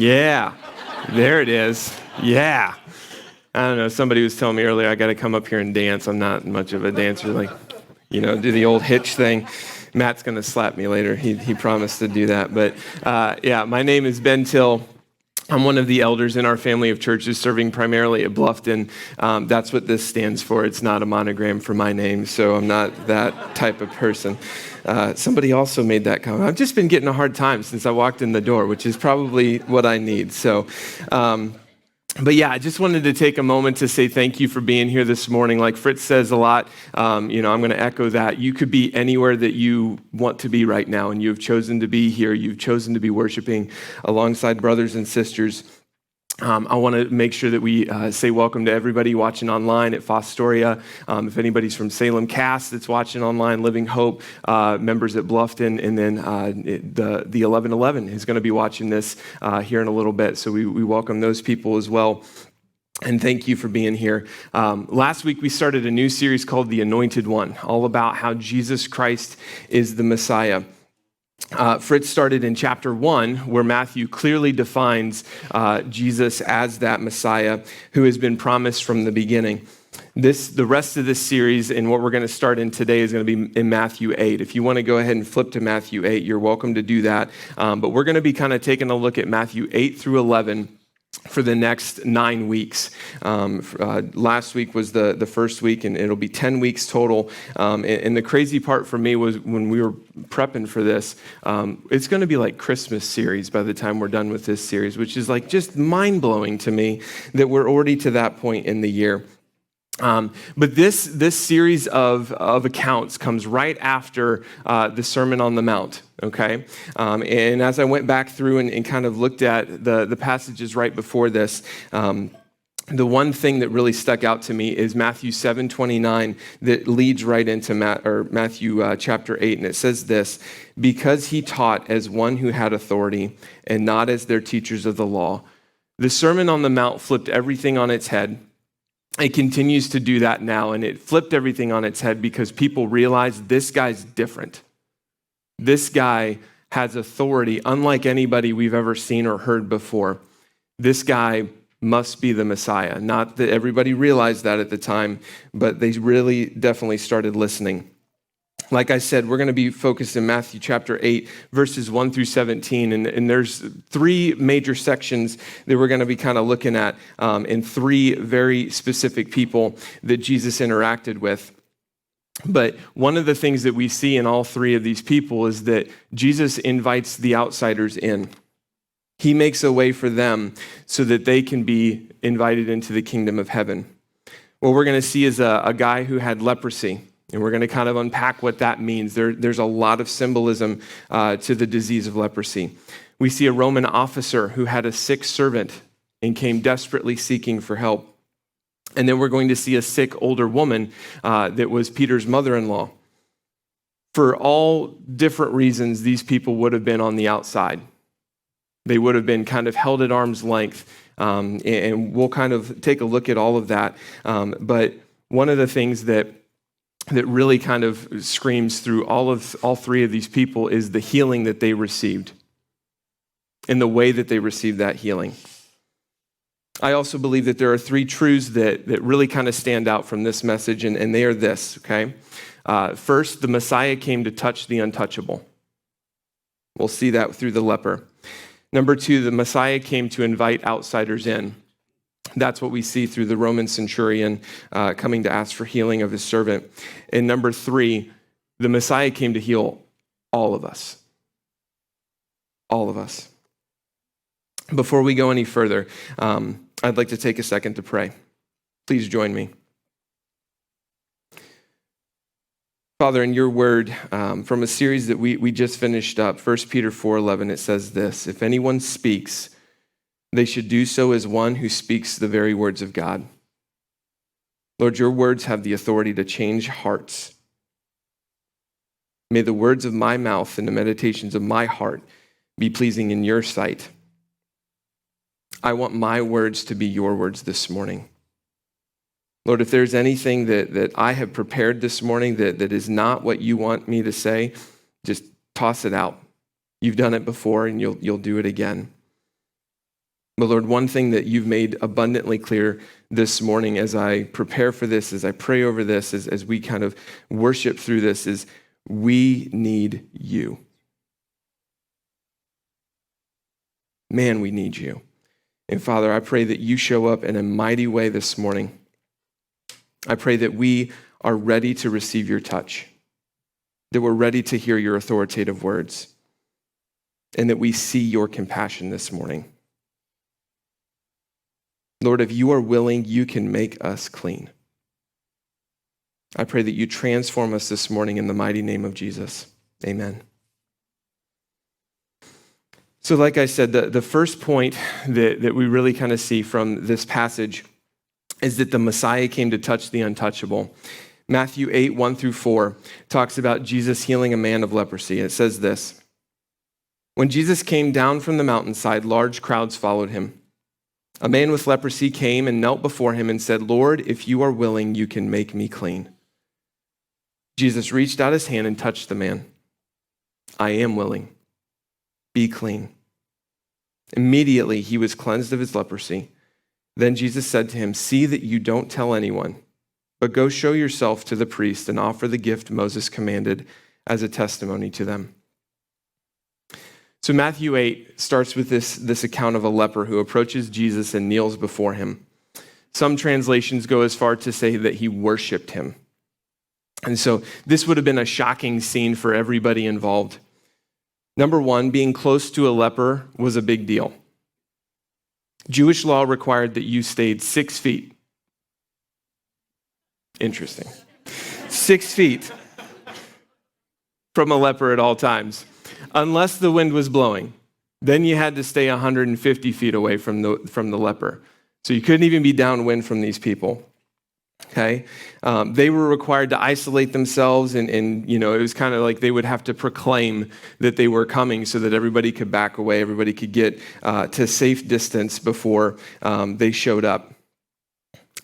Yeah, there it is. Yeah. I don't know, somebody was telling me earlier I got to come up here and dance. I'm not much of a dancer, do the old hitch thing. Matt's going to slap me later. He promised to do that. But yeah, my name is Ben Till. I'm one of the elders in our family of churches serving primarily at Bluffton. That's what this stands for. It's not a monogram for my name, so I'm not that type of person. Somebody also made that comment. I've just been getting a hard time since I walked in the door, which is probably what I need. But yeah, I just wanted to take a moment to say thank you for being here this morning. Like Fritz says a lot, I'm going to echo that. You could be anywhere that you want to be right now, and you've chosen to be here. You've chosen to be worshiping alongside brothers and sisters. I want to make sure that we say welcome to everybody watching online at Fostoria. If anybody's from Salem Cast that's watching online, Living Hope, members at Bluffton, and then the 1111 is going to be watching this here in a little bit. So we welcome those people as well. And thank you for being here. Last week, we started a new series called The Anointed One, all about how Jesus Christ is the Messiah. Fritz started in chapter 1, where Matthew clearly defines Jesus as that Messiah who has been promised from the beginning. The rest of this series and what we're going to start in today is going to be in Matthew 8. If you want to go ahead and flip to Matthew 8, you're welcome to do that. But we're going to be kind of taking a look at Matthew 8 through 11 for the next 9 weeks. Last week was the first week, and it'll be 10 weeks total. And the crazy part for me was when we were prepping for this, it's going to be like Christmas series by the time we're done with this series, which is like just mind-blowing to me that we're already to that point in the year. But this series of accounts comes right after the Sermon on the Mount, okay? And as I went back through and kind of looked at the passages right before this, the one thing that really stuck out to me is Matthew 7:29 that leads right into Matthew chapter 8, and it says this: "Because he taught as one who had authority and not as their teachers of the law." The Sermon on the Mount flipped everything on its head. It continues to do that now, and it flipped everything on its head because people realized this guy's different. This guy has authority unlike anybody we've ever seen or heard before. This guy must be the Messiah. Not that everybody realized that at the time, but they really definitely started listening. Like I said, we're going to be focused in Matthew chapter 8, verses 1 through 17. And there's 3 major sections that we're going to be kind of looking at in 3 very specific people that Jesus interacted with. But one of the things that we see in all 3 of these people is that Jesus invites the outsiders in. He makes a way for them so that they can be invited into the kingdom of heaven. What we're going to see is a guy who had leprosy. And we're going to kind of unpack what that means. There's a lot of symbolism to the disease of leprosy. We see a Roman officer who had a sick servant and came desperately seeking for help. And then we're going to see a sick older woman that was Peter's mother-in-law. For all different reasons, these people would have been on the outside. They would have been kind of held at arm's length. And we'll kind of take a look at all of that. But one of the things that really kind of screams through all 3 of these people is the healing that they received and the way that they received that healing. I also believe that there are 3 truths that really kind of stand out from this message, and they are this, okay? First, the Messiah came to touch the untouchable. We'll see that through the leper. Number 2, the Messiah came to invite outsiders in. That's what we see through the Roman centurion coming to ask for healing of his servant. And number 3, the Messiah came to heal all of us. All of us. Before we go any further, I'd like to take a second to pray. Please join me. Father, in your word, from a series that we just finished up, 1 Peter 4:11, it says this: "If anyone speaks, they should do so as one who speaks the very words of God." Lord, your words have the authority to change hearts. May the words of my mouth and the meditations of my heart be pleasing in your sight. I want my words to be your words this morning. Lord, if there's anything that I have prepared this morning that is not what you want me to say, just toss it out. You've done it before and you'll do it again. But Lord, one thing that you've made abundantly clear this morning as I prepare for this, as I pray over this, as we kind of worship through this, is we need you. Man, we need you. And Father, I pray that you show up in a mighty way this morning. I pray that we are ready to receive your touch, that we're ready to hear your authoritative words, and that we see your compassion this morning. Lord, if you are willing, you can make us clean. I pray that you transform us this morning in the mighty name of Jesus. Amen. So like I said, the first point that we really kind of see from this passage is that the Messiah came to touch the untouchable. Matthew 8, 1-4 talks about Jesus healing a man of leprosy. It says this: when Jesus came down from the mountainside, large crowds followed him. A man with leprosy came and knelt before him and said, "Lord, if you are willing, you can make me clean." Jesus reached out his hand and touched the man. "I am willing. Be clean." Immediately he was cleansed of his leprosy. Then Jesus said to him, "See that you don't tell anyone, but go show yourself to the priest and offer the gift Moses commanded as a testimony to them." So Matthew 8 starts with this account of a leper who approaches Jesus and kneels before him. Some translations go as far to say that he worshiped him. And so this would have been a shocking scene for everybody involved. Number one, being close to a leper was a big deal. Jewish law required that you stayed 6 feet. Interesting. 6 feet from a leper at all times, unless the wind was blowing. Then you had to stay 150 feet away from the leper. So you couldn't even be downwind from these people. Okay, they were required to isolate themselves, and it was kind of like they would have to proclaim that they were coming so that everybody could back away, everybody could get to safe distance before they showed up.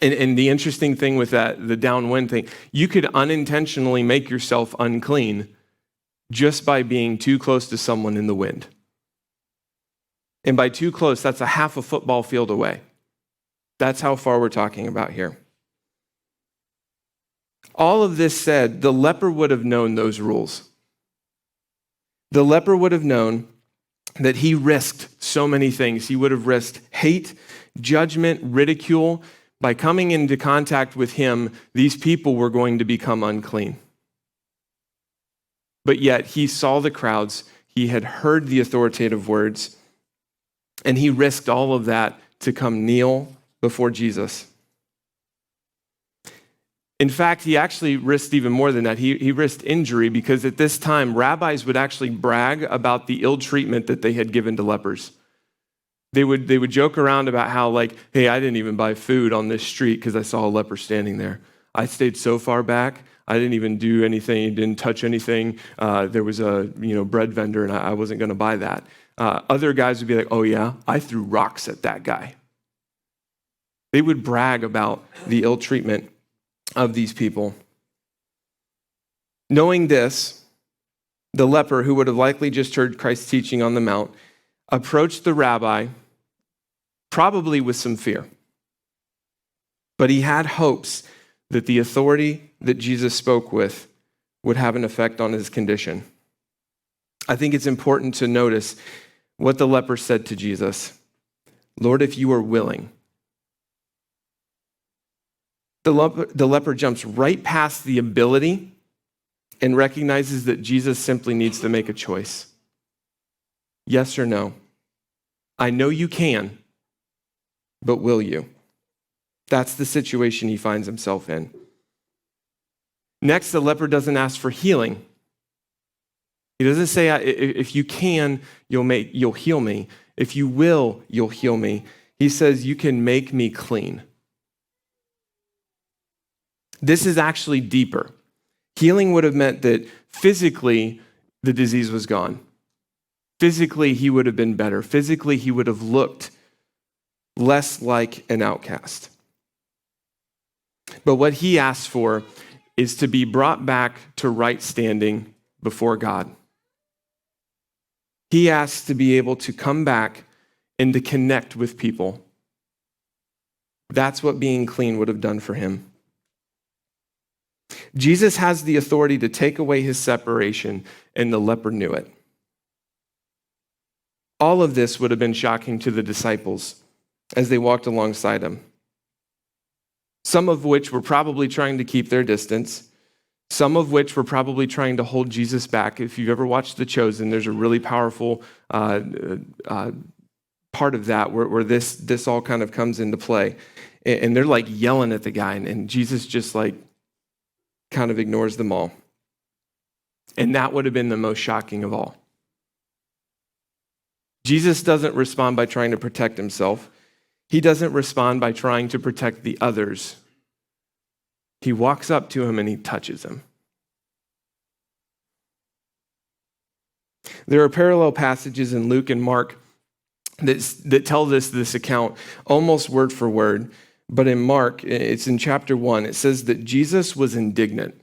And the interesting thing with that, the downwind thing, you could unintentionally make yourself unclean just by being too close to someone in the wind. And by too close, that's a half a football field away. That's how far we're talking about here. All of this said, the leper would have known those rules. The leper would have known that he risked so many things. He would have risked hate, judgment, ridicule. By coming into contact with him, these people were going to become unclean. But yet he saw the crowds, he had heard the authoritative words, and he risked all of that to come kneel before Jesus. In fact, he actually risked even more than that. He risked injury, because at this time, rabbis would actually brag about the ill treatment that they had given to lepers. They would joke around about how, like, hey, I didn't even buy food on this street because I saw a leper standing there. I stayed so far back, I didn't even do anything, didn't touch anything. There was a bread vendor, and I wasn't going to buy that. Other guys would be like, oh yeah, I threw rocks at that guy. They would brag about the ill treatment of these people. Knowing this, the leper, who would have likely just heard Christ's teaching on the Mount, approached the rabbi, probably with some fear. But he had hopes that the authority that Jesus spoke with would have an effect on his condition. I think it's important to notice what the leper said to Jesus. "Lord, if you are willing." The leper jumps right past the ability and recognizes that Jesus simply needs to make a choice. Yes or no? I know you can, but will you? That's the situation he finds himself in. Next, the leper doesn't ask for healing. He doesn't say, if you can, you'll heal me. If you will, you'll heal me. He says, you can make me clean. This is actually deeper. Healing would have meant that physically the disease was gone. Physically he would have been better. Physically he would have looked less like an outcast. But what he asked for is to be brought back to right standing before God. He asked to be able to come back and to connect with people. That's what being clean would have done for him. Jesus has the authority to take away his separation, and the leper knew it. All of this would have been shocking to the disciples as they walked alongside him. Some of which were probably trying to keep their distance. Some of which were probably trying to hold Jesus back. If you've ever watched The Chosen, there's a really powerful part of that where this all kind of comes into play. And they're like yelling at the guy, and Jesus just like kind of ignores them all. And that would have been the most shocking of all. Jesus doesn't respond by trying to protect himself. He doesn't respond by trying to protect the others. He walks up to him and he touches him. There are parallel passages in Luke and Mark that tell this account almost word for word. But in Mark, it's in chapter 1, it says that Jesus was indignant.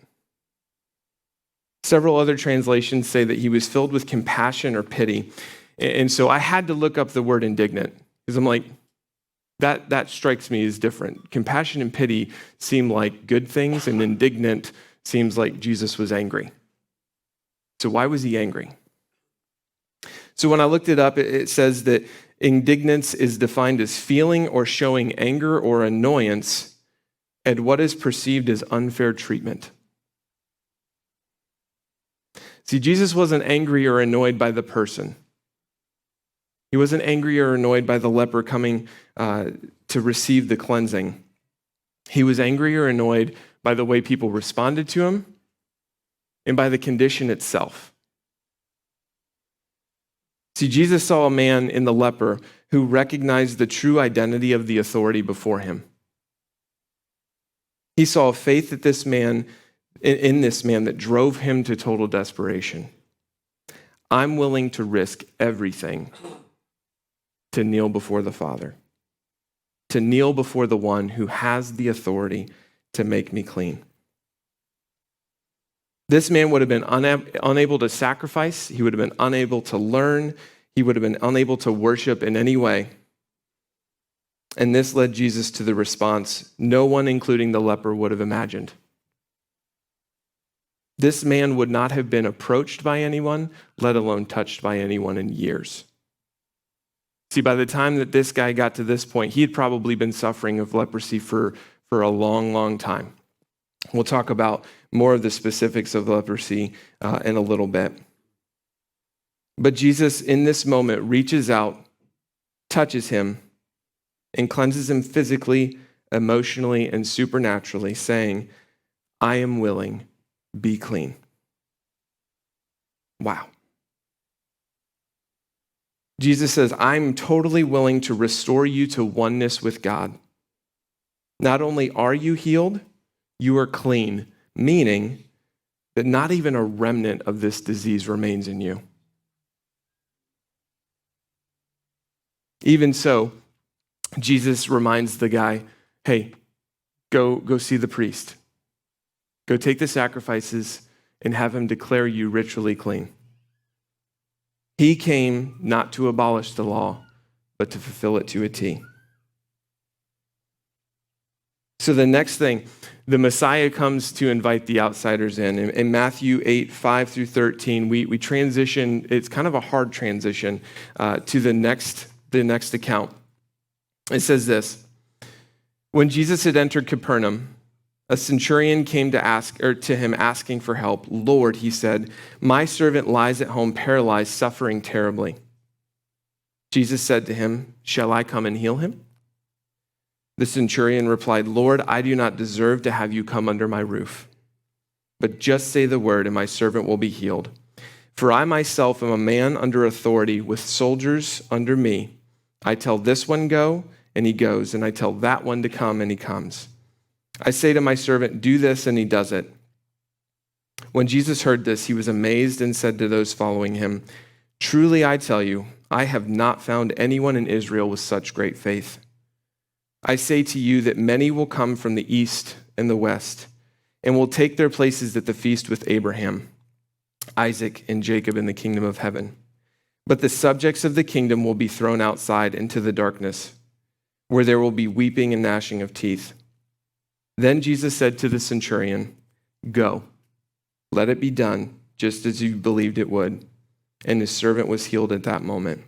Several other translations say that he was filled with compassion or pity. And so I had to look up the word indignant because I'm like, that strikes me as different. Compassion and pity seem like good things, and indignant seems like Jesus was angry. So why was he angry? So when I looked it up, it says that indignance is defined as feeling or showing anger or annoyance at what is perceived as unfair treatment. See, Jesus wasn't angry or annoyed by the person. He wasn't angry or annoyed by the leper coming to receive the cleansing. He was angry or annoyed by the way people responded to him and by the condition itself. See, Jesus saw a man in the leper who recognized the true identity of the authority before him. He saw a faith that in this man that drove him to total desperation. I'm willing to risk everything to kneel before the Father, to kneel before the one who has the authority to make me clean. This man would have been unable to sacrifice. He would have been unable to learn. He would have been unable to worship in any way. And this led Jesus to the response no one, including the leper, would have imagined. This man would not have been approached by anyone, let alone touched by anyone in years. See, by the time that this guy got to this point, he had probably been suffering of leprosy for a long, long time. We'll talk about more of the specifics of leprosy in a little bit. But Jesus, in this moment, reaches out, touches him, and cleanses him physically, emotionally, and supernaturally, saying, I am willing, be clean. Wow. Jesus says, I'm totally willing to restore you to oneness with God. Not only are you healed, you are clean, meaning that not even a remnant of this disease remains in you. Even so, Jesus reminds the guy, hey, go see the priest. Go take the sacrifices and have him declare you ritually clean. He came not to abolish the law, but to fulfill it to a T. So the next thing, the Messiah comes to invite the outsiders in. In Matthew 8, 5 through 13, we transition, it's kind of a hard transition to the next account. It says this, when Jesus had entered Capernaum, a centurion came to him asking for help. Lord, he said, my servant lies at home paralyzed, suffering terribly. Jesus said to him, shall I come and heal him? The centurion replied, Lord, I do not deserve to have you come under my roof, but just say the word and my servant will be healed. For I myself am a man under authority with soldiers under me. I tell this one go, and he goes, and I tell that one to come, and he comes. I say to my servant, do this, and he does it. When Jesus heard this, he was amazed and said to those following him, truly I tell you, I have not found anyone in Israel with such great faith. I say to you that many will come from the east and the west, and will take their places at the feast with Abraham, Isaac, and Jacob in the kingdom of heaven. But the subjects of the kingdom will be thrown outside into the darkness, where there will be weeping and gnashing of teeth. Then Jesus said to the centurion, "Go, let it be done, just as you believed it would." And his servant was healed at that moment.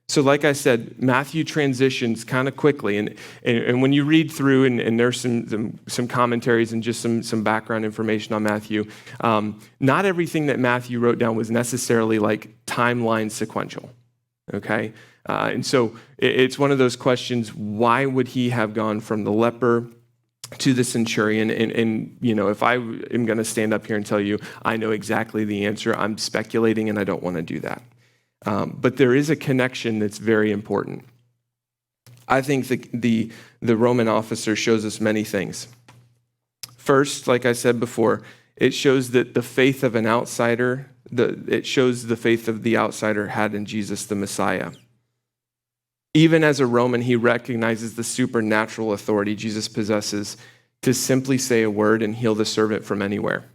So like I said, Matthew transitions kind of quickly. And when you read through, and there's some commentaries and just some background information on Matthew, not everything that Matthew wrote down was necessarily like timeline sequential, okay? And so it's one of those questions, why would he have gone from the leper to the centurion? And you know, if I am going to stand up here and tell you I know exactly the answer, I'm speculating and I don't want to do that. But there is a connection that's very important. I think the Roman officer shows us many things. First, like I said before, it shows that the faith of an outsider, it shows the faith of the outsider had in Jesus the Messiah. Even as a Roman, he recognizes the supernatural authority Jesus possesses to simply say a word and heal the servant from anywhere.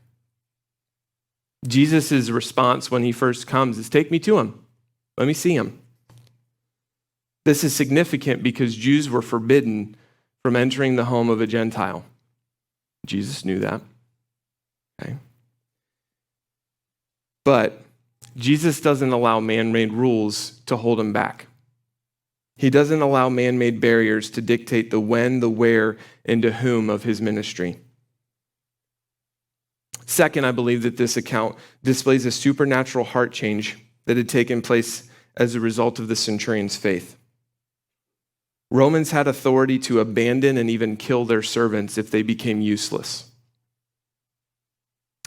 Jesus' response when he first comes is, "Take me to him. Let me see him." This is significant because Jews were forbidden from entering the home of a Gentile. Jesus knew that. Okay. But Jesus doesn't allow man-made rules to hold him back. He doesn't allow man-made barriers to dictate the when, the where, and to whom of his ministry. Second, I believe that this account displays a supernatural heart change that had taken place as a result of the centurion's faith. Romans had authority to abandon and even kill their servants if they became useless.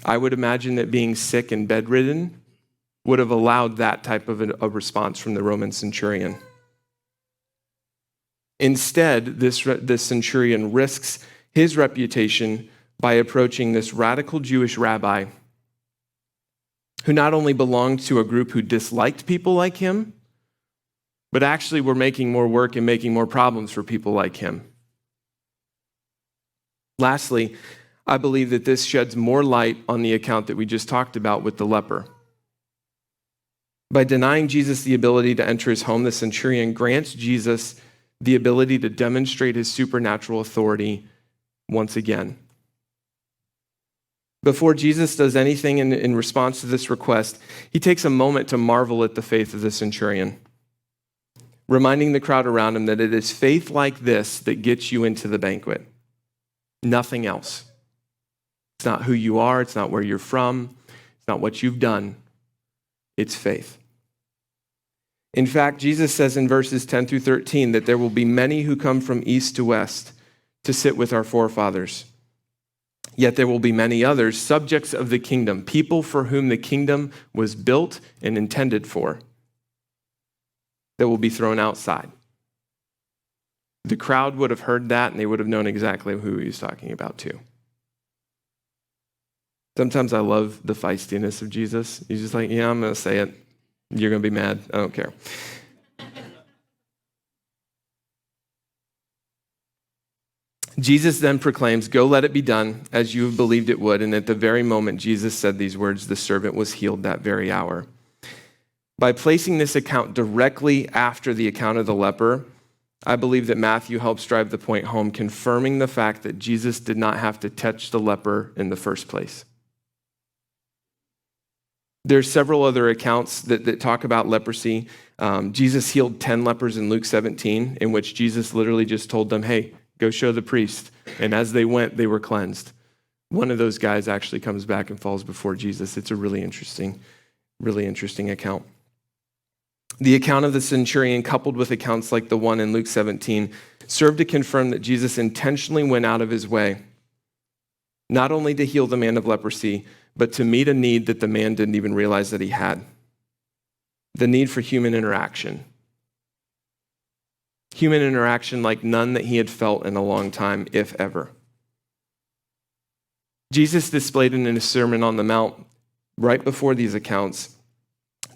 I would imagine that being sick and bedridden would have allowed that type of a response from the Roman centurion. Instead, this centurion risks his reputation by approaching this radical Jewish rabbi who not only belonged to a group who disliked people like him, but actually were making more work and making more problems for people like him. Lastly, I believe that this sheds more light on the account that we just talked about with the leper. By denying Jesus the ability to enter his home, the centurion grants Jesus the ability to demonstrate his supernatural authority once again. Before Jesus does anything in response to this request, he takes a moment to marvel at the faith of the centurion, reminding the crowd around him that it is faith like this that gets you into the banquet. Nothing else. It's not who you are. It's not where you're from. It's not what you've done. It's faith. In fact, Jesus says in verses 10 through 13 that there will be many who come from east to west to sit with our forefathers. Yet there will be many others, subjects of the kingdom, people for whom the kingdom was built and intended for, that will be thrown outside. The crowd would have heard that and they would have known exactly who he was talking about too. Sometimes I love the feistiness of Jesus. He's just like, yeah, I'm going to say it. You're going to be mad. I don't care. Jesus then proclaims, "Go, let it be done as you have believed it would." And at the very moment Jesus said these words, the servant was healed that very hour. By placing this account directly after the account of the leper, I believe that Matthew helps drive the point home, confirming the fact that Jesus did not have to touch the leper in the first place. There's several other accounts that talk about leprosy. Jesus healed 10 lepers in Luke 17, in which Jesus literally just told them, "Hey, go show the priest." And as they went, they were cleansed. One of those guys actually comes back and falls before Jesus. It's a really interesting account. The account of the centurion, coupled with accounts like the one in Luke 17, serve to confirm that Jesus intentionally went out of his way, not only to heal the man of leprosy, but to meet a need that the man didn't even realize that he had. The need for human interaction. Human interaction like none that he had felt in a long time, if ever. Jesus displayed in his Sermon on the Mount, right before these accounts,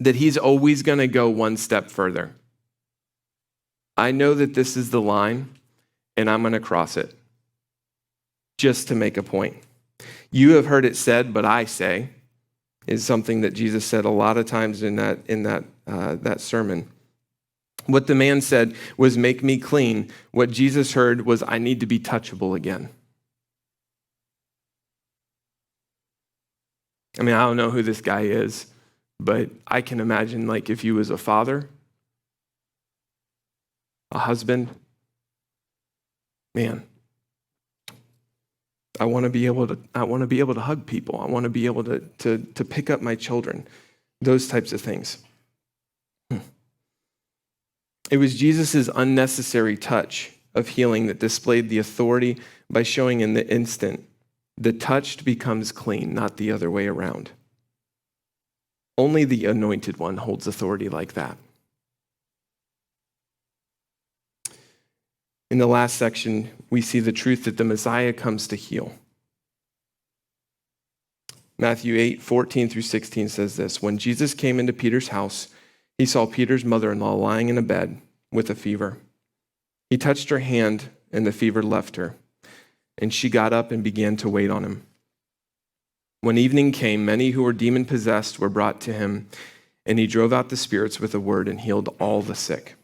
that he's always going to go one step further. I know that this is the line, and I'm going to cross it, just to make a point. You have heard it said, but I say. is something that Jesus said a lot of times in that sermon. What the man said was, "Make me clean." What Jesus heard was, "I need to be touchable again." I mean, I don't know who this guy is, but I can imagine, like, if you was a father, a husband, man, I want to be able to hug people. I want to be able to pick up my children, those types of things. It was Jesus' unnecessary touch of healing that displayed the authority by showing in the instant the touched becomes clean, not the other way around. Only the anointed one holds authority like that. In the last section, we see the truth that the Messiah comes to heal. Matthew 8:14-16 says this: "When Jesus came into Peter's house, he saw Peter's mother-in-law lying in a bed with a fever. He touched her hand, and the fever left her, and she got up and began to wait on him. When evening came, many who were demon-possessed were brought to him, and he drove out the spirits with a word and healed all the sick."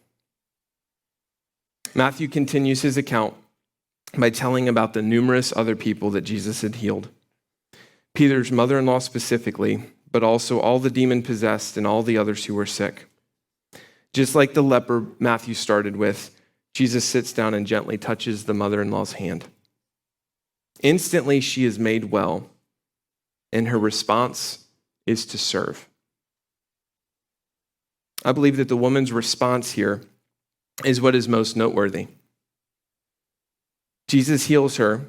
Matthew continues his account by telling about the numerous other people that Jesus had healed. Peter's mother-in-law specifically, but also all the demon-possessed and all the others who were sick. Just like the leper Matthew started with, Jesus sits down and gently touches the mother-in-law's hand. Instantly, she is made well, and her response is to serve. I believe that the woman's response here is what is most noteworthy. Jesus heals her,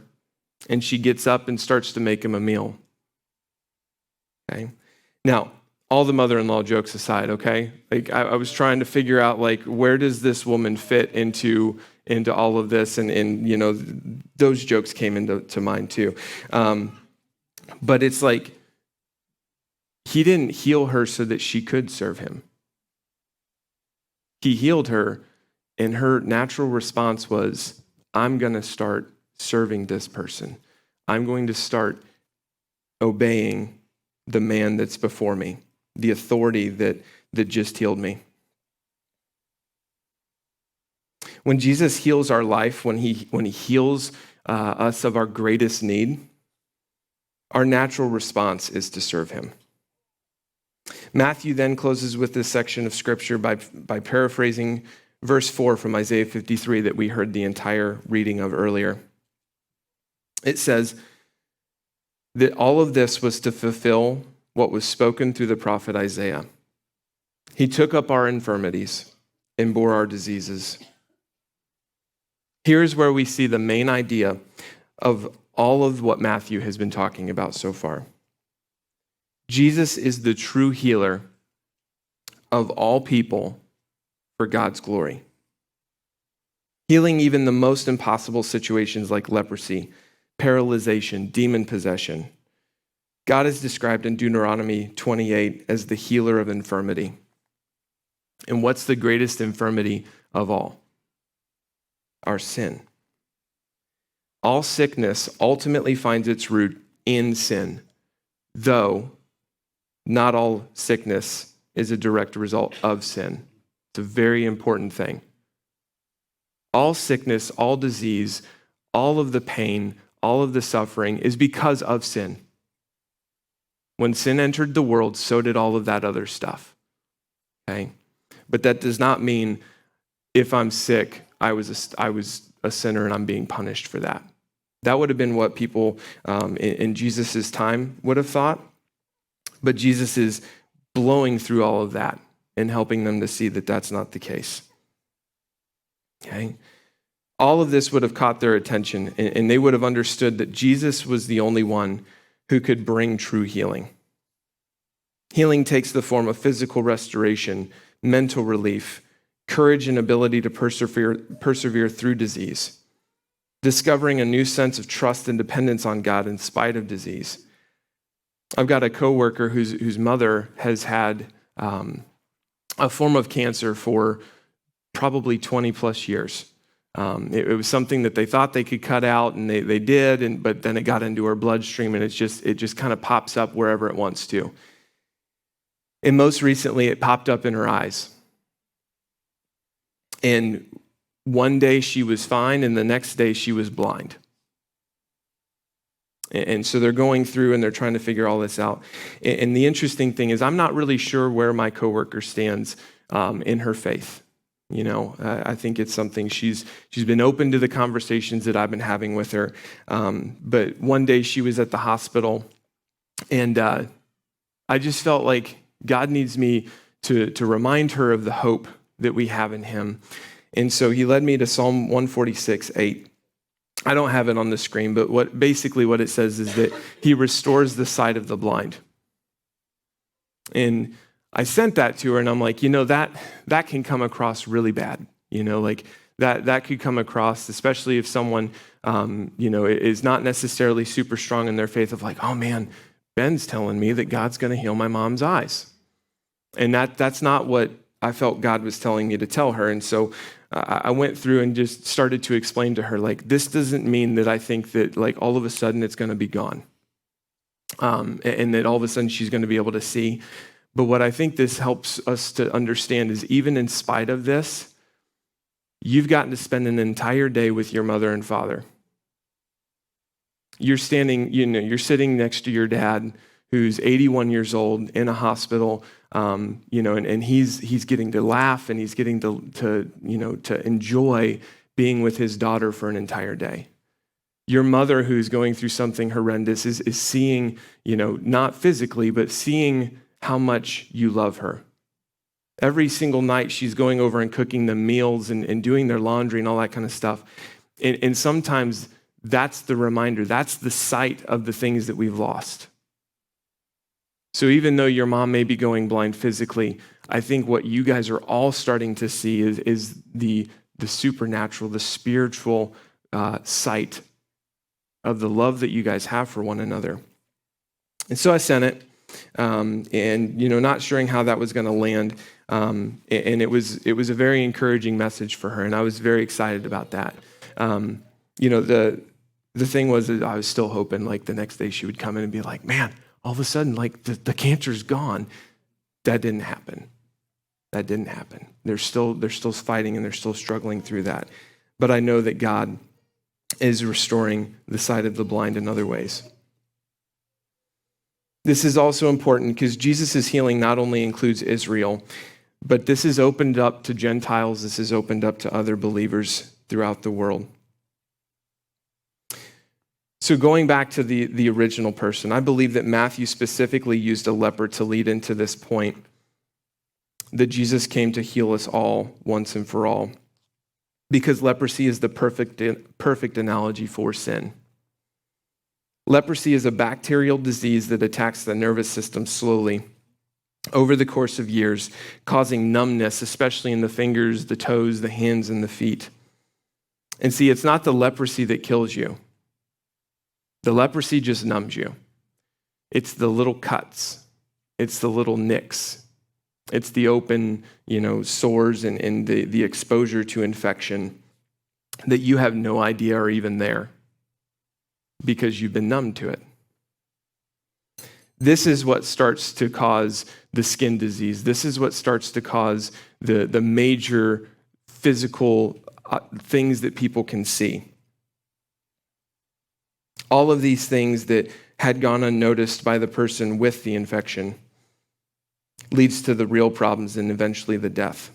and she gets up and starts to make him a meal. Okay? Now, all the mother-in-law jokes aside, okay? Like I was trying to figure out, like, where does this woman fit into all of this? And you know, those jokes came into mind too. But it's like, he didn't heal her so that she could serve him. He healed her, and her natural response was, I'm going to start serving this person. I'm going to start obeying the man that's before me, the authority that just healed me. When Jesus heals our life, when he heals us of our greatest need, our natural response is to serve him. Matthew then closes with this section of scripture by paraphrasing verse 4 from Isaiah 53 that we heard the entire reading of earlier. It says that all of this was to fulfill what was spoken through the prophet Isaiah. He took up our infirmities and bore our diseases. Here's where we see the main idea of all of what Matthew has been talking about so far. Jesus is the true healer of all people for God's glory. Healing even the most impossible situations like leprosy, paralyzation, demon possession. God is described in Deuteronomy 28 as the healer of infirmity. And what's the greatest infirmity of all? Our sin. All sickness ultimately finds its root in sin, though not all sickness is a direct result of sin. It's a very important thing. All sickness, all disease, all of the pain, all of the suffering is because of sin. When sin entered the world, so did all of that other stuff. Okay? But that does not mean if I'm sick, I was a sinner and I'm being punished for that. That would have been what people in Jesus' time would have thought. But Jesus is blowing through all of that and helping them to see that that's not the case. Okay? All of this would have caught their attention, and they would have understood that Jesus was the only one who could bring true healing. Healing takes the form of physical restoration, mental relief, courage and ability to persevere through disease, discovering a new sense of trust and dependence on God in spite of disease. I've got a coworker whose mother has had a form of cancer for probably 20 plus years. It was something that they thought they could cut out, and they did, but then it got into her bloodstream, and it just kind of pops up wherever it wants to. And most recently, it popped up in her eyes. And one day she was fine, and the next day she was blind. And so they're going through and they're trying to figure all this out. And the interesting thing is, I'm not really sure where my coworker stands in her faith. You know, I think it's something she's been open to the conversations that I've been having with her. But one day she was at the hospital, and I just felt like God needs me to remind her of the hope that we have in him. And so he led me to Psalm 146:8. I don't have it on the screen, but what it says is that he restores the sight of the blind. And I sent that to her, and I'm like, that can come across really bad. Like that could come across, especially if someone, is not necessarily super strong in their faith, of like, oh man, Ben's telling me that God's going to heal my mom's eyes. And that's not what I felt God was telling me to tell her. And so I went through and just started to explain to her, like, this doesn't mean that I think that, like, all of a sudden it's going to be gone. And that all of a sudden she's going to be able to see. But what I think this helps us to understand is, even in spite of this, you've gotten to spend an entire day with your mother and father. You're sitting next to your dad, who's 81 years old in a hospital, and he's getting to laugh, and he's getting to enjoy being with his daughter for an entire day. Your mother, who's going through something horrendous, is seeing, not physically, but seeing how much you love her. Every single night she's going over and cooking them meals and doing their laundry and all that kind of stuff. And sometimes that's the reminder, that's the sight of the things that we've lost. So even though your mom may be going blind physically, I think what you guys are all starting to see is the supernatural, the spiritual sight of the love that you guys have for one another. And so I sent it, and not sure how that was going to land. And it was a very encouraging message for her, and I was very excited about that. The thing was that I was still hoping, like, the next day she would come in and be like, man, all of a sudden, like, the cancer's gone. That didn't happen. They're still fighting, and they're still struggling through that. But I know that God is restoring the sight of the blind in other ways. This is also important because Jesus' healing not only includes Israel, but this is opened up to Gentiles. This is opened up to other believers throughout the world. So going back to the original person, I believe that Matthew specifically used a leper to lead into this point, that Jesus came to heal us all once and for all, because leprosy is the perfect analogy for sin. Leprosy is a bacterial disease that attacks the nervous system slowly over the course of years, causing numbness, especially in the fingers, the toes, the hands, and the feet. And see, it's not the leprosy that kills you. The leprosy just numbs you. It's the little cuts. It's the little nicks. It's the open, sores and the exposure to infection that you have no idea are even there because you've been numb to it. This is what starts to cause the skin disease. This is what starts to cause the major physical things that people can see. All of these things that had gone unnoticed by the person with the infection leads to the real problems and eventually the death.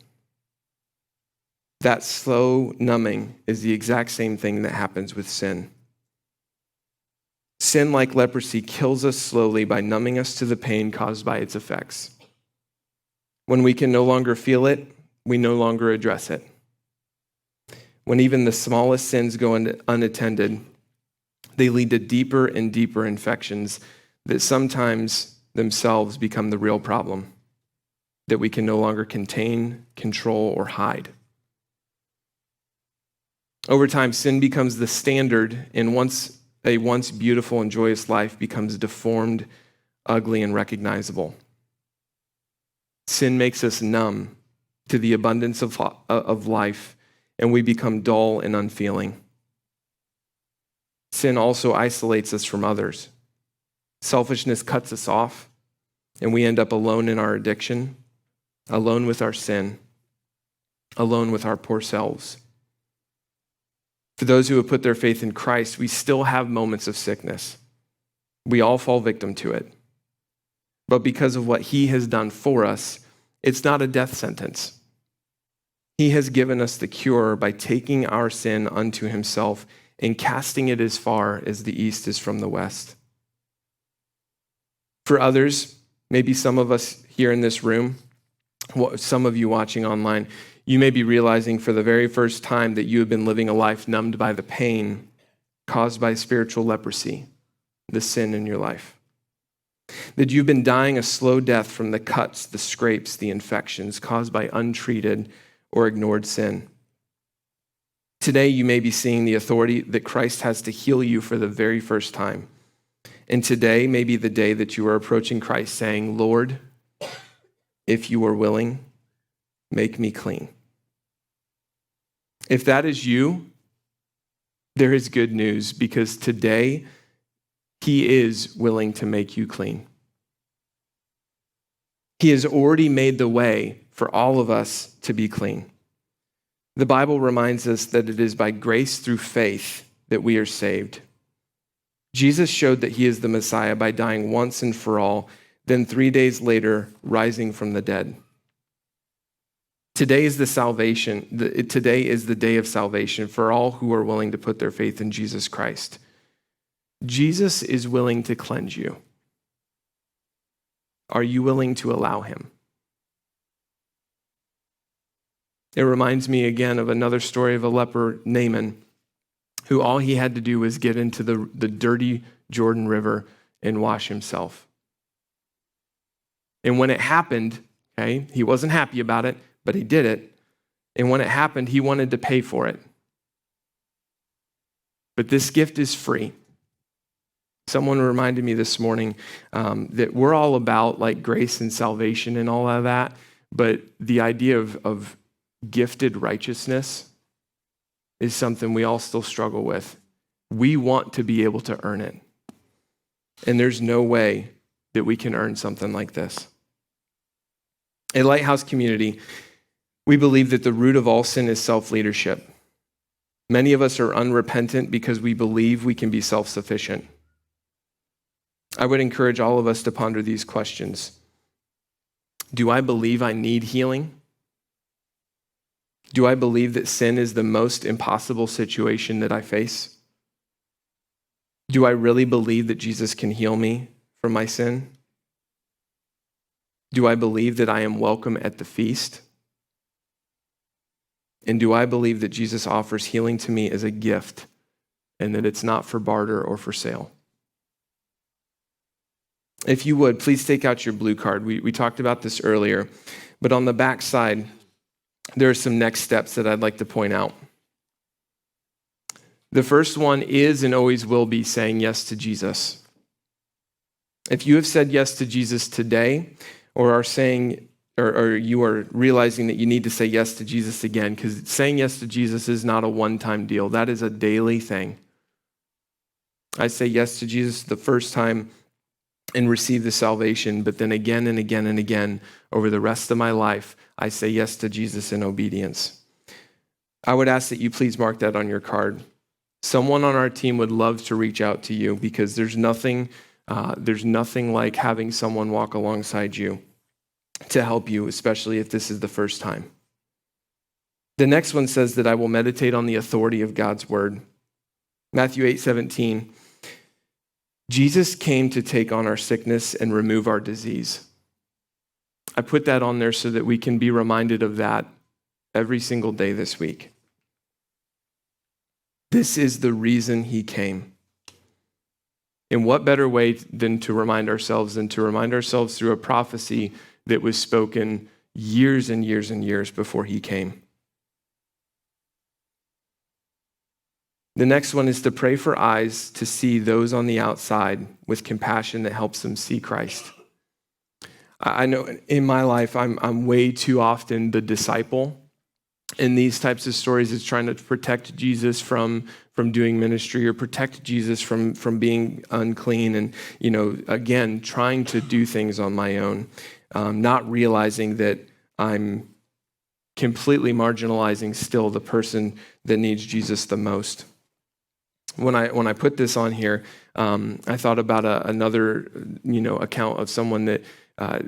That slow numbing is the exact same thing that happens with sin. Sin, like leprosy, kills us slowly by numbing us to the pain caused by its effects. When we can no longer feel it, we no longer address it. When even the smallest sins go unattended, they lead to deeper and deeper infections that sometimes themselves become the real problem that we can no longer contain, control, or hide. Over time, sin becomes the standard, and a once beautiful and joyous life becomes deformed, ugly, and recognizable. Sin makes us numb to the abundance of life, and we become dull and unfeeling. Sin also isolates us from others. Selfishness cuts us off, and we end up alone in our addiction, alone with our sin, alone with our poor selves. For those who have put their faith in Christ, we still have moments of sickness. We all fall victim to it. But because of what he has done for us, it's not a death sentence. He has given us the cure by taking our sin unto himself and casting it as far as the east is from the west. For others, maybe some of us here in this room, some of you watching online, you may be realizing for the very first time that you have been living a life numbed by the pain caused by spiritual leprosy, the sin in your life. That you've been dying a slow death from the cuts, the scrapes, the infections caused by untreated or ignored sin. Today, you may be seeing the authority that Christ has to heal you for the very first time. And today may be the day that you are approaching Christ saying, Lord, if you are willing, make me clean. If that is you, there is good news because today he is willing to make you clean. He has already made the way for all of us to be clean. The Bible reminds us that it is by grace through faith that we are saved. Jesus showed that he is the Messiah by dying once and for all, then 3 days later, rising from the dead. Today is the day of salvation for all who are willing to put their faith in Jesus Christ. Jesus is willing to cleanse you. Are you willing to allow him? It reminds me again of another story of a leper, Naaman, who all he had to do was get into the dirty Jordan River and wash himself. And when it happened, he wasn't happy about it, but he did it. And when it happened, he wanted to pay for it. But this gift is free. Someone reminded me this morning that we're all about like grace and salvation and all of that, but the idea of gifted righteousness is something we all still struggle with. We want to be able to earn it. And there's no way that we can earn something like this. At Lighthouse Community, we believe that the root of all sin is self-leadership. Many of us are unrepentant because we believe we can be self-sufficient. I would encourage all of us to ponder these questions. Do I believe I need healing? Do I believe that sin is the most impossible situation that I face? Do I really believe that Jesus can heal me from my sin? Do I believe that I am welcome at the feast? And do I believe that Jesus offers healing to me as a gift and that it's not for barter or for sale? If you would, please take out your blue card. We talked about this earlier, but on the back side, there are some next steps that I'd like to point out. The first one is and always will be saying yes to Jesus. If you have said yes to Jesus today, or are saying, or you are realizing that you need to say yes to Jesus again, because saying yes to Jesus is not a one-time deal. That is a daily thing. I say yes to Jesus the first time and receive the salvation, but then again and again and again over the rest of my life, I say yes to Jesus in obedience. I would ask that you please mark that on your card. Someone on our team would love to reach out to you because there's nothing like having someone walk alongside you to help you, especially if this is the first time. The next one says that I will meditate on the authority of God's word. Matthew 8:17. Jesus came to take on our sickness and remove our disease. I put that on there so that we can be reminded of that every single day this week. This is the reason he came. And what better way than to remind ourselves through a prophecy that was spoken years and years and years before he came. The next one is to pray for eyes to see those on the outside with compassion that helps them see Christ. I know in my life, I'm way too often the disciple in these types of stories is trying to protect Jesus from doing ministry or protect Jesus from being unclean and, again, trying to do things on my own, not realizing that I'm completely marginalizing still the person that needs Jesus the most. When I put this on here, I thought about another, account of someone that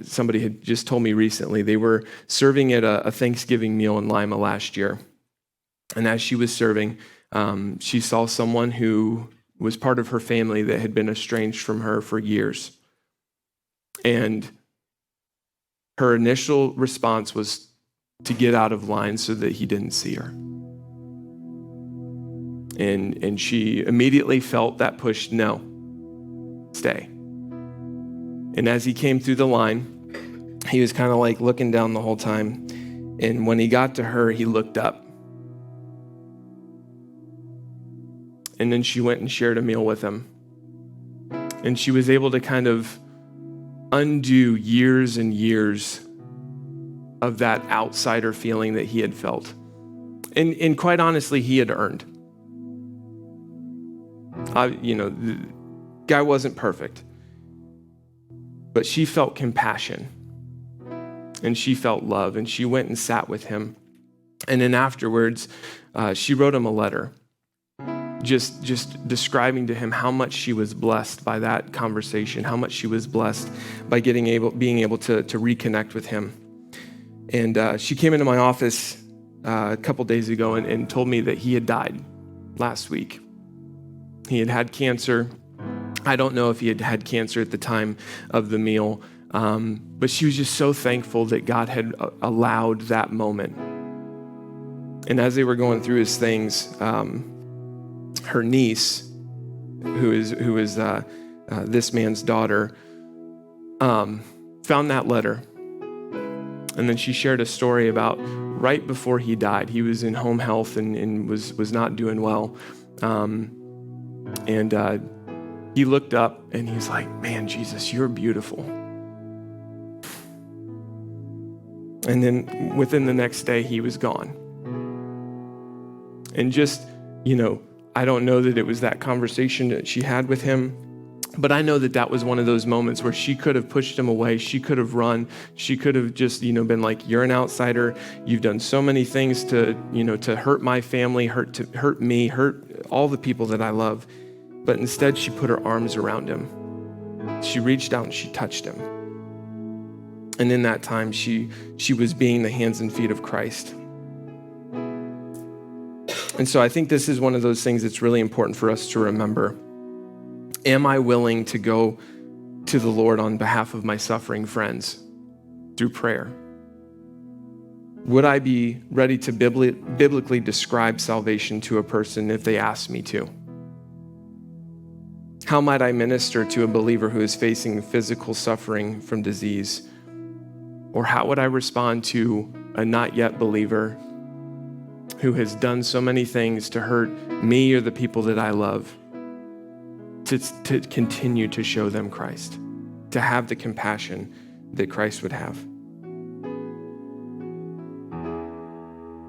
somebody had just told me recently. They were serving at a Thanksgiving meal in Lima last year. And as she was serving, she saw someone who was part of her family that had been estranged from her for years. And her initial response was to get out of line so that he didn't see her. And she immediately felt that push, no, stay. And as he came through the line, he was kind of like looking down the whole time. And when he got to her, he looked up. And then she went and shared a meal with him. And she was able to kind of undo years and years of that outsider feeling that he had felt. And quite honestly, he had earned. The guy wasn't perfect. But she felt compassion. And she felt love. And she went and sat with him. And then afterwards, she wrote him a letter. Just describing to him how much she was blessed by that conversation, how much she was blessed by being able to reconnect with him. And she came into my office a couple days ago and told me that he had died last week. He had had cancer. I don't know if he had had cancer at the time of the meal, but she was just so thankful that God had allowed that moment. And as they were going through his things, her niece, who is this man's daughter, found that letter. And then she shared a story about right before he died. He was in home health and was not doing well. He looked up and he's like, man, Jesus, you're beautiful. And then within the next day, he was gone. And just, I don't know that it was that conversation that she had with him, but I know that was one of those moments where she could have pushed him away. She could have run. She could have just, been like, you're an outsider. You've done so many things to hurt my family, hurt me, hurt all the people that I love. But instead, she put her arms around him. She reached out and she touched him. And in that time, she was being the hands and feet of Christ. And so I think this is one of those things that's really important for us to remember. Am I willing to go to the Lord on behalf of my suffering friends through prayer? Would I be ready to biblically describe salvation to a person if they asked me to? How might I minister to a believer who is facing physical suffering from disease? Or how would I respond to a not yet believer who has done so many things to hurt me or the people that I love, to continue to show them Christ, to have the compassion that Christ would have?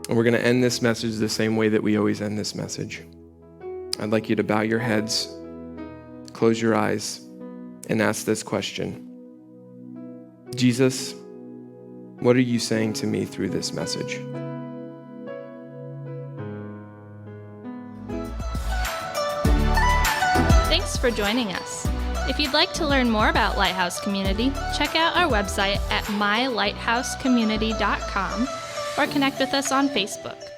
And we're going to end this message the same way that we always end this message. I'd like you to bow your heads, close your eyes, and ask this question. Jesus, what are you saying to me through this message? Thanks for joining us. If you'd like to learn more about Lighthouse Community, check out our website at mylighthousecommunity.com or connect with us on Facebook.